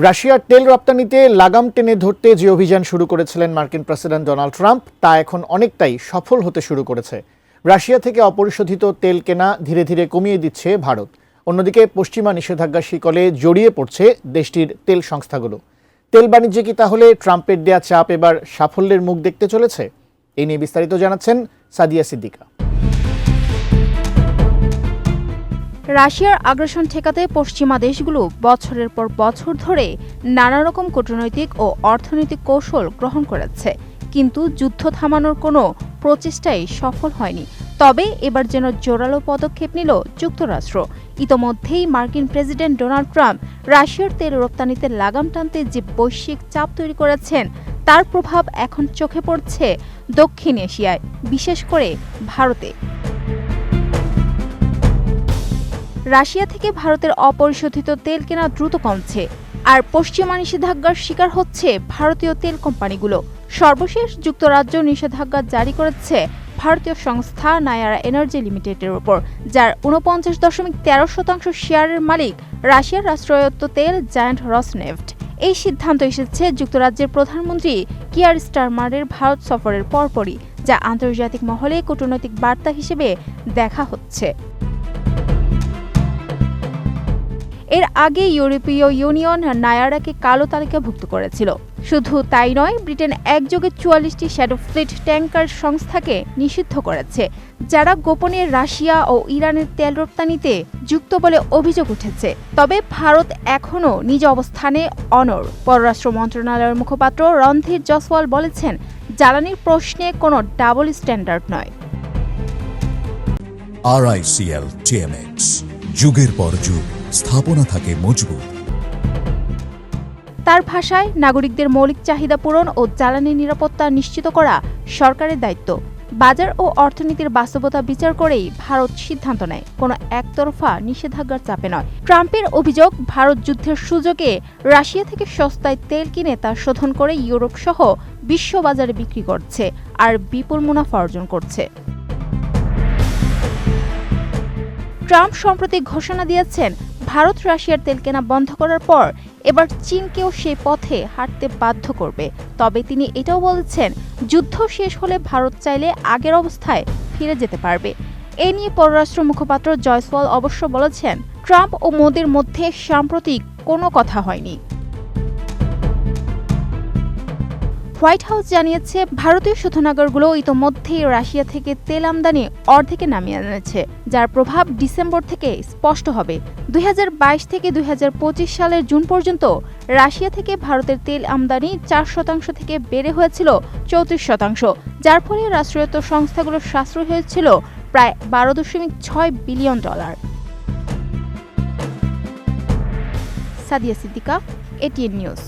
রাশিয়ার তেল রপ্তানিতে লাগাম টেনে ধরতে যে অভিযান শুরু করেছিলেন মার্কিন প্রেসিডেন্ট ডোনাল্ড ট্রাম্প তা এখন অনেকটাই সফল হতে শুরু করেছে। রাশিয়া থেকে অপরিশোধিত তেল কেনা ধীরে ধীরে কমিয়ে দিচ্ছে ভারত। অন্যদিকে পশ্চিমা নিষেধাজ্ঞার শিকলে জড়িয়ে পড়ছে দেশটির তেল সংস্থাগুলো। তেল বাণিজ্যে কি তাহলে ট্রাম্পের দেয়া চাপ এবার সাফল্যের মুখ দেখতে চলেছে? এই নিয়ে বিস্তারিত জানাচ্ছেন সাদিয়া সিদ্দিকা। রাশিয়ার আগ্রাসন ঠেকাতে পশ্চিমা দেশগুলো বছরের পর বছর ধরে নানা রকম কূটনৈতিক ও অর্থনৈতিক কৌশল গ্রহণ করেছে, কিন্তু যুদ্ধ থামানোর কোনো প্রচেষ্টাই সফল হয়নি। তবে এবার যেন জোরালো পদক্ষেপ নিল যুক্তরাষ্ট্র। ইতোমধ্যেই মার্কিন প্রেসিডেন্ট ডোনাল্ড ট্রাম্প রাশিয়ার তেল রপ্তানিতে লাগাম টানতে যে বৈশ্বিক চাপ তৈরি করেছেন তার প্রভাব এখন চোখে পড়ছে দক্ষিণ এশিয়ায়, বিশেষ করে ভারতে। রাশিয়া থেকে ভারতের অপরিশোধিত তেল কেনা দ্রুত কমছে, আর পশ্চিমা নিষেধাজ্ঞার শিকার হচ্ছে ভারতীয় তেল কোম্পানিগুলো। সর্বশেষ যুক্তরাজ্য নিষেধাজ্ঞা জারি করেছে ভারতীয় সংস্থা নায়ারা এনার্জি লিমিটেডের উপর, যার 49.13% শেয়ারের মালিক রাশিয়ার রাষ্ট্রায়ত্ত তেল জায়ান্ট রসনেফট। এই সিদ্ধান্ত এসেছে যুক্তরাজ্যের প্রধানমন্ত্রী কিয়ার স্টারমারের ভারত সফরের পরপরই, যা আন্তর্জাতিক মহলে কূটনৈতিক বার্তা হিসেবে দেখা হচ্ছে। এর আগে ইউরোপীয় ইউনিয়ন নায়ারাকে কালো তালিকাভুক্ত করেছিল। শুধু তাই নয়, ব্রিটেন একযোগে 44টি শ্যাডো ফ্লিট ট্যাঙ্কার সংস্থাকে নিষিদ্ধ করেছে, যারা গোপনে রাশিয়া ও ইরানের তেল রপ্তানিতে যুক্ত বলে অভিযোগ উঠেছে। তবে ভারত এখনও নিজ অবস্থানে অনড়। পররাষ্ট্র মন্ত্রণালয়ের মুখপাত্র রণধীর জসওয়াল বলেছেন, জ্বালানির প্রশ্নে কোনো ডাবল স্ট্যান্ডার্ড নয়। RICL TMX, যুগের পর যুগ স্থাপনা থাকে মজবুত। তার ভাষায়, নাগরিকদের মৌলিক চাহিদা পূরণ ও জ্বালানি নিরাপত্তা নিশ্চিত করা সরকারের দায়িত্ব। বাজার ও অর্থনীতির বাস্তবতা বিচার করেই ভারত সিদ্ধান্ত নেয়, কোনো একতরফা নিষেধাজ্ঞার চাপে নয়। ট্রাম্পের অভিযোগ, ভারত যুদ্ধের সুযোগে রাশিয়া থেকে সস্তায় তেল কিনে তা শোধন করে ইউরোপ সহ বিশ্ববাজারে বিক্রি করছে আর বিপুল মুনাফা অর্জন করছে। ট্রাম্প সম্প্রতি ঘোষণা দিয়েছেন, ভারত রাশিয়ার তেল কেনা বন্ধ করার পর এবার চীনকেও সেই পথে হাঁটতে বাধ্য করবে। তবে তিনি এটাও বলেছেন, যুদ্ধ শেষ হলে ভারত চাইলে আগের অবস্থায় ফিরে যেতে পারবে। এ নিয়ে পররাষ্ট্র মুখপাত্র জয়সওয়াল অবশ্য বলেছেন, ট্রাম্প ও মোদির মধ্যে সাম্প্রতিক কোনো কথা হয়নি। হোয়াইট হাউস জানিয়েছে, ভারতীয় শোধনাগারগুলো ইতোমধ্যেই রাশিয়া থেকে তেল আমদানি অর্ধেকে নামিয়ে এনেছে, যার প্রভাব ডিসেম্বর থেকে স্পষ্ট হবে। 2022 থেকে 2025 সালের জুন পর্যন্ত রাশিয়া থেকে ভারতের তেল আমদানি 4% থেকে বেড়ে হয়েছিল 34%, যার ফলে রাষ্ট্রায়ত্ত সংস্থাগুলোর সাশ্রয় হয়েছিল প্রায় $12.6 billion. Sadia Siddika, ATN news.